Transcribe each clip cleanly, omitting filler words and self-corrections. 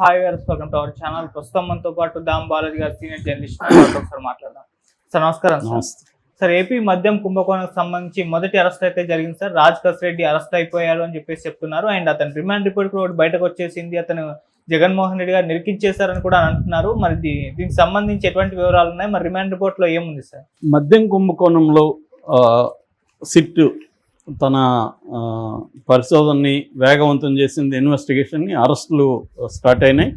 Hi గారు, welcome to our channel. ప్రస్తుతం మనతో పాటు దామ్ బాలాజీ గారు, సీనియర్ జర్నలిస్ట్. ఒకసారి మాట్లాడదాం సార్. నమస్కారం సార్. ఏపీ మద్యం కుంభకోణానికి సంబంధించి మొదటి అరెస్ట్ అయితే జరిగింది సార్. రాజ్ కసిరెడ్డి అరెస్ట్ అయిపోయాడు అని చెప్పేసి చెప్తున్నారు. అండ్ అతని రిమాండ్ రిపోర్ట్ కూడా బయటకు వచ్చేసింది. అతను జగన్మోహన్ రెడ్డి గారు నిరికించేశారని కూడా అంటున్నారు. మరి దీనికి సంబంధించి ఎటువంటి వివరాలు ఉన్నాయి? మరి రిమాండ్ రిపోర్ట్ లో ఏముంది సార్? మద్యం కుంభకోణంలో సిట్ తన పరిశోధనని వేగవంతం చేసింది, ఇన్వెస్టిగేషన్ని, అరెస్టులు స్టార్ట్ అయినాయి.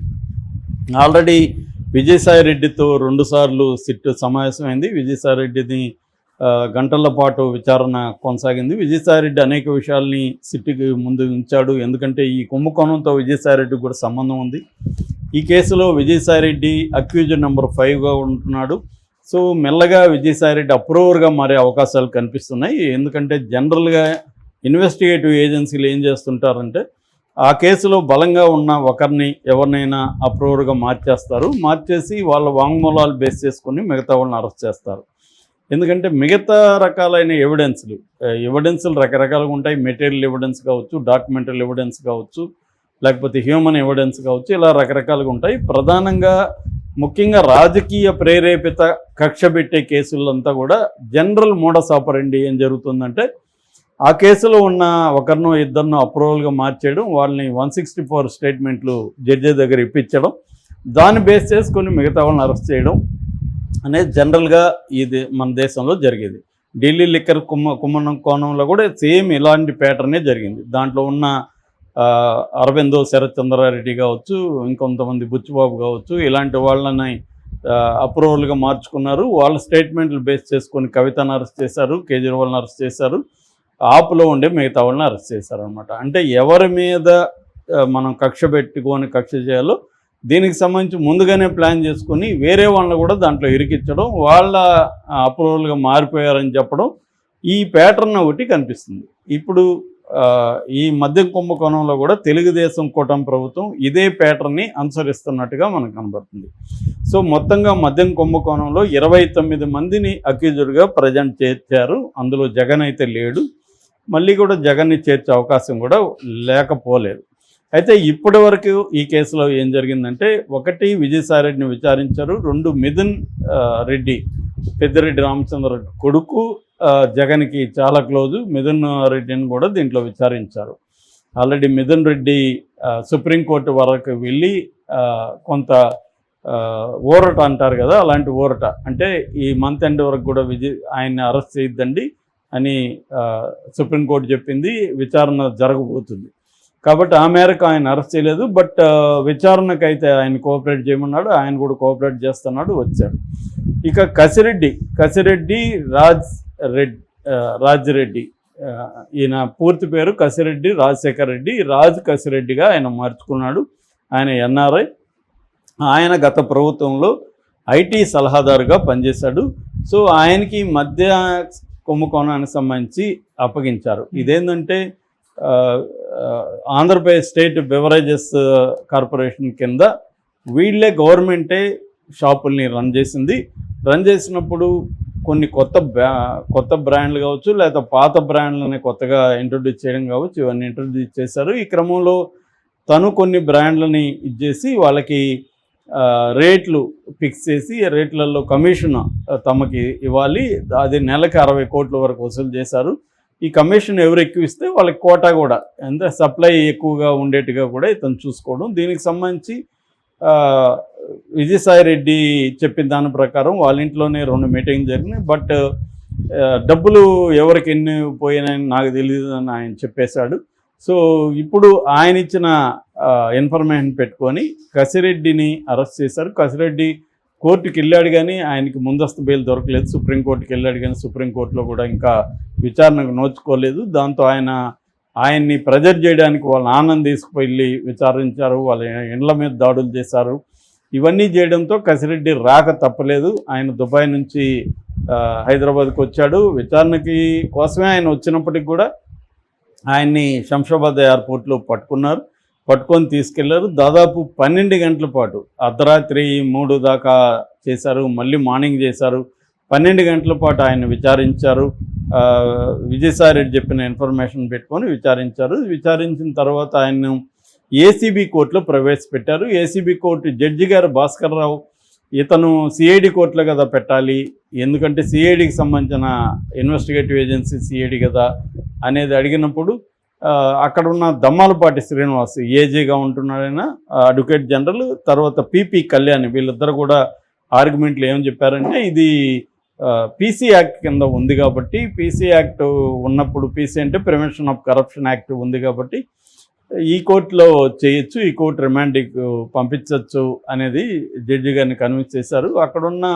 ఆల్రెడీ విజయసాయి రెడ్డితో 2 సార్లు సిట్ సమావేశమైంది. విజయసాయి రెడ్డిని గంటల పాటు విచారణ కొనసాగింది. విజయసాయి రెడ్డి అనేక విషయాల్ని సిట్కి ముందు ఉంచాడు. ఎందుకంటే ఈ కుంభకోణంతో విజయసాయి రెడ్డికి కూడా సంబంధం ఉంది. ఈ కేసులో విజయసాయి రెడ్డి అక్యూజ్డ్ నెంబర్ 5గా ఉంటున్నాడు. సో మెల్లగా విజయసాయిరెడ్డి అప్రూవర్గా మారే అవకాశాలు కనిపిస్తున్నాయి. ఎందుకంటే జనరల్గా ఇన్వెస్టిగేటివ్ ఏజెన్సీలు ఏం చేస్తుంటారంటే ఆ కేసులో బలంగా ఉన్న ఒకరిని ఎవరినైనా అప్రూవర్గా మార్చేసి వాళ్ళ వాంగ్మూలాలు బేస్ చేసుకుని మిగతా వాళ్ళని అరెస్ట్ చేస్తారు. ఎందుకంటే మిగతా రకాలైన ఎవిడెన్సులు రకరకాలుగా ఉంటాయి. మెటీరియల్ ఎవిడెన్స్ కావచ్చు, డాక్యుమెంటల్ ఎవిడెన్స్ కావచ్చు, లేకపోతే హ్యూమన్ ఎవిడెన్స్ కావచ్చు, ఇలా రకరకాలుగా ఉంటాయి. ప్రధానంగా ముఖ్యంగా రాజకీయ ప్రేరేపిత కక్ష పెట్టే కేసులంతా కూడా జనరల్ మోడస్ ఆపరెండి ఏం జరుగుతుందంటే ఆ కేసులో ఉన్న ఒకరినో ఇద్దరినో అప్రూవల్గా మార్చేయడం, వాళ్ళని 164 స్టేట్మెంట్లు జడ్జి దగ్గర ఇప్పించడం, దాన్ని బేస్ చేసుకొని మిగతా వాళ్ళని అరెస్ట్ చేయడం అనేది జనరల్గా ఇది మన దేశంలో జరిగేది. ఢిల్లీ లిక్కర్ కుంభకోణంలో కూడా సేమ్ ఇలాంటి ప్యాటర్నే జరిగింది. దాంట్లో ఉన్న అరవిందో శరత్ చంద్రారెడ్డి కావచ్చు, ఇంకొంతమంది బుచ్చిబాబు కావచ్చు, ఇలాంటి వాళ్ళని అప్రూవల్గా మార్చుకున్నారు. వాళ్ళ స్టేట్మెంట్లు బేస్ చేసుకొని కవితను అరెస్ట్ చేశారు, కేజ్రీవాల్ని అరెస్ట్ చేశారు, ఆపులో ఉండే మిగతా వాళ్ళని అరెస్ట్ చేశారు అనమాట. అంటే ఎవరి మీద మనం కక్ష చేయాలో దీనికి సంబంధించి ముందుగానే ప్లాన్ చేసుకొని వేరే వాళ్ళని కూడా దాంట్లో ఇరికించడం, వాళ్ళ అప్రూవల్గా మారిపోయారని చెప్పడం, ఈ ప్యాటర్న్ ఒకటి కనిపిస్తుంది. ఇప్పుడు ఈ మద్యం కుంభకోణంలో కూడా తెలుగుదేశం కూటమి ప్రభుత్వం ఇదే ప్యాటర్న్ని అనుసరిస్తున్నట్టుగా మనకు కనబడుతుంది. సో మొత్తంగా మద్యం కుంభకోణంలో 29 మందిని అక్యూజ్డ్గా ప్రజెంట్ చేర్చారు. అందులో జగన్ అయితే లేడు. మళ్ళీ కూడా జగన్ని చేర్చే అవకాశం కూడా లేకపోలేదు. అయితే ఇప్పటి వరకు ఈ కేసులో ఏం జరిగిందంటే, 1 విజయసాయిరెడ్డిని విచారించారు, 2 మిథున్ రెడ్డి, పెద్దిరెడ్డి రామచంద్ర కొడుకు, జగన్కి చాలా క్లోజు మిథున్ రెడ్డిని కూడా దీంట్లో విచారించారు. ఆల్రెడీ మిథున్ రెడ్డి సుప్రీంకోర్టు వరకు వెళ్ళి కొంత ఊరట అంటారు కదా, అలాంటి ఊరట అంటే ఈ మంత్ ఎండ్ వరకు కూడా ఆయన్ని అరెస్ట్ చేయొద్దండి అని సుప్రీంకోర్టు చెప్పింది. విచారణ జరగబోతుంది కాబట్టి ఆ మేరకు ఆయన అరెస్ట్ చేయలేదు. బట్ విచారణకైతే ఆయన కోఆపరేట్ చేయమన్నాడు, ఆయన కూడా కోఆపరేట్ చేస్తున్నాడు, వచ్చాడు. ఇక కసిరెడ్డి రాజిరెడ్డి, ఈయన పూర్తి పేరు కసిరెడ్డి రాజశేఖర్ రెడ్డి, రాజ్ కసిరెడ్డిగా ఆయన మార్చుకున్నాడు. ఆయన ఎన్ఆర్ఐ. ఆయన గత ప్రభుత్వంలో ఐటీ సలహాదారుగా పనిచేశాడు. సో ఆయనకి మధ్య కుంభకోణానికి సంబంధించి అప్పగించారు. ఇదేంటంటే ఆంధ్రప్రదేశ్ స్టేట్ బెవరేజెస్ కార్పొరేషన్ కింద వీళ్ళే గవర్నమెంటే షాపుల్ని రన్ చేసినప్పుడు కొన్ని కొత్త బ్రాండ్లు కావచ్చు, లేదా పాత బ్రాండ్లని కొత్తగా ఇంట్రొడ్యూస్ చేయడం కావచ్చు, ఇవన్నీ ఇంట్రొడ్యూస్ చేశారు. ఈ క్రమంలో తను కొన్ని బ్రాండ్లని ఇచ్చేసి వాళ్ళకి రేట్లు ఫిక్స్ చేసి రేట్లలో కమిషన్ తమకి ఇవ్వాలి. అది నెలకు 60 కోట్ల వరకు వసూలు చేశారు. ఈ కమిషన్ ఎవరు ఎక్కువ ఇస్తే వాళ్ళకి కోటా కూడా అంటే సప్లై ఎక్కువగా ఉండేట్టుగా కూడా ఇతను చూసుకోవడం. దీనికి సంబంధించి విజయసాయి రెడ్డి చెప్పిన దాని ప్రకారం వాళ్ళ ఇంట్లోనే 2 మీటింగ్ జరిగినాయి. బట్ డబ్బులు ఎవరికి ఎన్ని పోయినాయని నాకు తెలియదు అని ఆయన చెప్పేశాడు. సో ఇప్పుడు ఆయన ఇచ్చిన ఇన్ఫర్మేషన్ పెట్టుకొని కసిరెడ్డిని అరెస్ట్ చేశారు. కసిరెడ్డి కోర్టుకి వెళ్ళాడు కానీ ఆయనకి ముందస్తు బెయిల్ దొరకలేదు. సుప్రీంకోర్టుకి వెళ్ళాడు కానీ సుప్రీంకోర్టులో కూడా ఇంకా విచారణకు నోచుకోలేదు. దాంతో ఆయన్ని ప్రెజర్ చేయడానికి వాళ్ళ నాన్నని తీసుకువెళ్ళి విచారించారు, వాళ్ళ ఇండ్ల మీద దాడులు చేశారు. ఇవన్నీ చేయడంతో కసిరెడ్డి రాక తప్పలేదు. ఆయన దుబాయ్ నుంచి హైదరాబాద్కి వచ్చాడు. విచారణకి కోసమే ఆయన వచ్చినప్పటికి కూడా ఆయన్ని శంషాబాద్ ఎయిర్పోర్ట్లో పట్టుకొని తీసుకెళ్లారు. దాదాపు 12 గంటల పాటు అర్ధరాత్రి 3 దాకా చేశారు, మళ్ళీ మార్నింగ్ చేశారు. 12 గంటల పాటు ఆయన విచారించారు. విజయసాయి రెడ్డి చెప్పిన ఇన్ఫర్మేషన్ పెట్టుకొని విచారించారు. విచారించిన తర్వాత ఆయన్ను ఏసీబీ కోర్టులో ప్రవేశపెట్టారు. ఏసీబీ కోర్టు జడ్జి గారు భాస్కర్ రావు ఇతను సిఐడి కోర్టులో కదా పెట్టాలి, ఎందుకంటే సిఐడికి సంబంధించిన ఇన్వెస్టిగేటివ్ ఏజెన్సీ సిఐడి కదా అనేది అడిగినప్పుడు అక్కడున్న దమ్మాలపాటి శ్రీనివాస్ ఏజీగా ఉంటున్నాడైనా అడ్వకేట్ జనరల్, తర్వాత పిపి కళ్యాణ్, వీళ్ళిద్దరు కూడా ఆర్గ్యుమెంట్లు ఏమని చెప్పారంటే ఇది పీసీ యాక్ట్ కింద ఉంది కాబట్టి, పీసీ యాక్ట్ ఉన్నప్పుడు, పీసీ అంటే ప్రివెన్షన్ ఆఫ్ కరప్షన్ యాక్ట్ ఉంది కాబట్టి ఈ కోర్టులో చేయొచ్చు, ఈ కోర్టు రిమాండ్కి పంపించవచ్చు అనేది జడ్జి గారిని కన్విన్స్ చేశారు. అక్కడున్న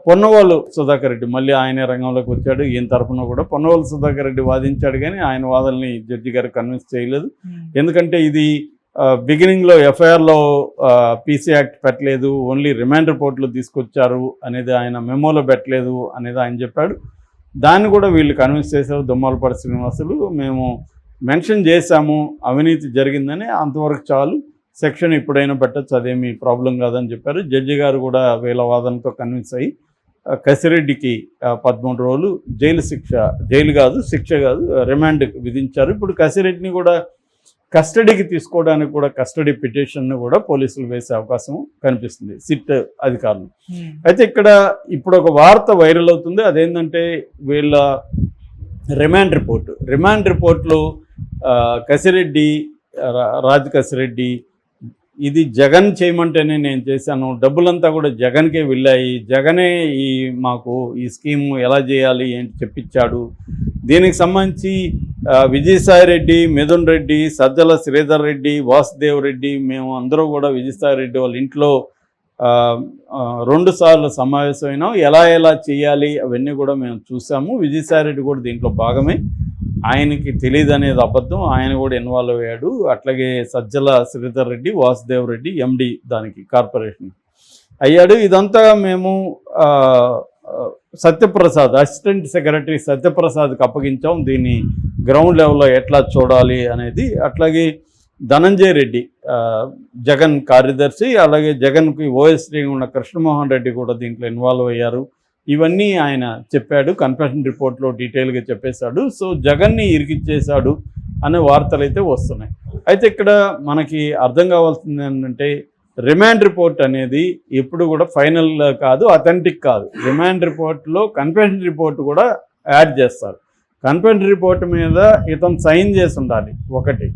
పొన్నవాళ్ళు సుధాకర్ రెడ్డి మళ్ళీ ఆయనే రంగంలోకి వచ్చాడు. ఈయన తరఫున కూడా పొన్నవాళ్ళు సుధాకర్ రెడ్డి వాదించాడు, కానీ ఆయన వాదనని జడ్జి గారు కన్విన్స్ చేయలేదు. ఎందుకంటే ఇది బిగినింగ్లో ఎఫ్ఐఆర్లో పీసీ యాక్ట్ పెట్టలేదు, ఓన్లీ రిమాండ్ రిపోర్ట్లు తీసుకొచ్చారు అనేది ఆయన మెమోలో పెట్టలేదు అనేది ఆయన చెప్పాడు. దాన్ని కూడా వీళ్ళు కన్విన్స్ చేశారు. దొమ్మాలపాటి శ్రీనివాసులు మేము మెన్షన్ చేశాము అవినీతి జరిగిందని, అంతవరకు చాలు, సెక్షన్ ఇప్పుడైనా పెట్టచ్చు, అదేమీ ప్రాబ్లం కాదని చెప్పారు. జడ్జి గారు కూడా వీళ్ళ వాదనతో కన్విన్స్ అయ్యి కసిరెడ్డికి 13 రోజులు శిక్ష కాదు రిమాండ్ విధించారు. ఇప్పుడు కసిరెడ్డిని కూడా కస్టడీకి తీసుకోవడానికి కూడా కస్టడీ పిటిషన్ను కూడా పోలీసులు వేసే అవకాశం కనిపిస్తుంది సిట్ అధికారులు. అయితే ఇక్కడ ఇప్పుడు ఒక వార్త వైరల్ అవుతుంది, అదేంటంటే వీళ్ళ రిమాండ్ రిపోర్ట్లో కసిరెడ్డి, కసిరెడ్డి ఇది జగన్ చేయమంటేనే నేను చేశాను, డబ్బులంతా కూడా జగన్కే వెళ్ళాయి, జగనే మాకు ఈ స్కీమ్ ఎలా చేయాలి ఏంటి చెప్పించాడు, దీనికి సంబంధించి విజయసాయి రెడ్డి, మిథున్ రెడ్డి, సజ్జల శ్రీధర్ రెడ్డి, వాసుదేవ్ రెడ్డి, మేము అందరూ కూడా విజయసాయి రెడ్డి వాళ్ళ ఇంట్లో 2 సార్లు సమావేశమైనాం, ఎలా చేయాలి అవన్నీ కూడా మేము చూసాము. విజయసాయి రెడ్డి కూడా దీంట్లో భాగమే, ఆయనకి తెలియదు అనేది అబద్ధం, ఆయన కూడా ఇన్వాల్వ్ అయ్యాడు. అట్లాగే సజ్జల శ్రీధర్ రెడ్డి, వాసుదేవ్ రెడ్డి ఎండి దానికి కార్పొరేషన్ అయ్యాడు. ఇదంతా మేము సత్యప్రసాద్, అసిస్టెంట్ సెక్రటరీ సత్యప్రసాద్కి అప్పగించాం, దీన్ని గ్రౌండ్ లెవెల్లో ఎట్లా చూడాలి అనేది. అట్లాగే ధనంజయ్ రెడ్డి జగన్ కార్యదర్శి, అలాగే జగన్కి ఓఎస్డీ ఉన్న కృష్ణమోహన్ రెడ్డి కూడా దీంట్లో ఇన్వాల్వ్ అయ్యారు. ఇవన్నీ ఆయన చెప్పాడు, కన్ఫెషన్ రిపోర్ట్లో డీటెయిల్గా చెప్పేశాడు. సో జగన్ని ఇరికిచ్చేశాడు అనే వార్తలు అయితే వస్తున్నాయి. అయితే ఇక్కడ మనకి అర్థం కావాల్సింది ఏంటంటే రిమాండ్ రిపోర్ట్ అనేది ఎప్పుడు కూడా ఫైనల్ కాదు, అథెంటిక్ కాదు. రిమాండ్ రిపోర్ట్లో కన్ఫెషన్ రిపోర్ట్ కూడా యాడ్ చేస్తారు. కన్ఫెషన్ రిపోర్ట్ మీద ఇతను సైన్ చేసి ఉండాలి. ఒకటి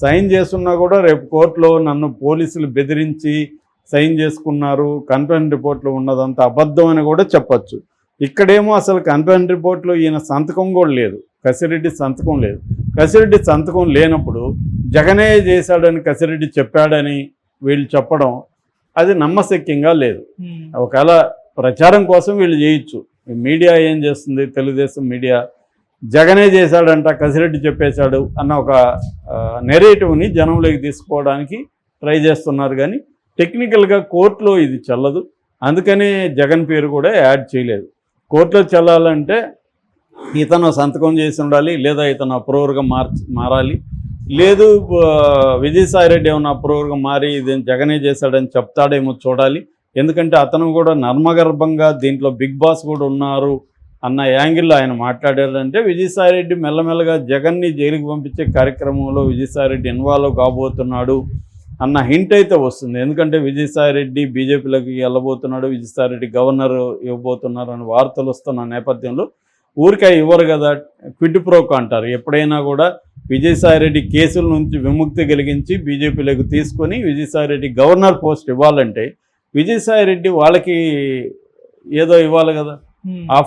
సైన్ చేసున్నా కూడా రేపు కోర్టులో నన్ను పోలీసులు బెదిరించి సైన్ చేసుకున్నారు, కన్ఫెషన్ రిపోర్ట్లో ఉన్నదంతా అబద్ధం అని కూడా చెప్పచ్చు. ఇక్కడేమో అసలు కన్ఫెషన్ రిపోర్ట్లో ఈయన సంతకం కూడా లేదు, కసిరెడ్డి సంతకం లేదు. కసిరెడ్డి సంతకం లేనప్పుడు జగనే చేశాడని కసిరెడ్డి చెప్పాడని వీళ్ళు చెప్పడం అది నమ్మశక్యంగా లేదు. ఒకవేళ ప్రచారం కోసం వీళ్ళు చేయొచ్చు. మీడియా ఏం చేస్తుంది, తెలుగుదేశం మీడియా జగనే చేశాడంట, కసిరెడ్డి చెప్పేశాడు అన్న ఒక నెరేటివ్ని జనంలోకి తీసుకోవడానికి ట్రై చేస్తున్నారు, కానీ టెక్నికల్గా కోర్టులో ఇది చెల్లదు. అందుకనే జగన్ పేరు కూడా యాడ్ చేయలేదు. కోర్టులో చెల్లాలంటే ఇతను సంతకం చేసి ఉండాలి, లేదా ఇతను అప్రూవర్గా మారాలి, లేదు విజయసాయి రెడ్డి ఏమన్నా అప్రూవర్గా మారి ఇది జగనే చేశాడని చెప్తాడేమో చూడాలి. ఎందుకంటే అతను కూడా నర్మగర్భంగా దీంట్లో బిగ్ బాస్ కూడా ఉన్నారు అన్న యాంగిల్లో ఆయన మాట్లాడారంటే విజయసాయి రెడ్డి మెల్లమెల్లగా జగన్ని జైలుకి పంపించే కార్యక్రమంలో విజయసాయి రెడ్డి ఇన్వాల్వ్ కాబోతున్నాడు అన్న హింట్ అయితే వస్తుంది. ఎందుకంటే విజయసాయి రెడ్డి బీజేపీలోకి వెళ్ళబోతున్నాడు, విజయసాయి రెడ్డి గవర్నర్ ఇవ్వబోతున్నారు అని వార్తలు వస్తున్న నేపథ్యంలో ఊరికే ఇవ్వరు కదా, క్విడ్ ప్రోకో అంటారు. ఎప్పుడైనా కూడా విజయసాయి రెడ్డి కేసుల నుంచి విముక్తి కలిగించి బీజేపీలోకి తీసుకొని విజయసాయి రెడ్డి గవర్నర్ పోస్ట్ ఇవ్వాలంటే విజయసాయి రెడ్డి వాళ్ళకి ఏదో ఇవ్వాలి కదా.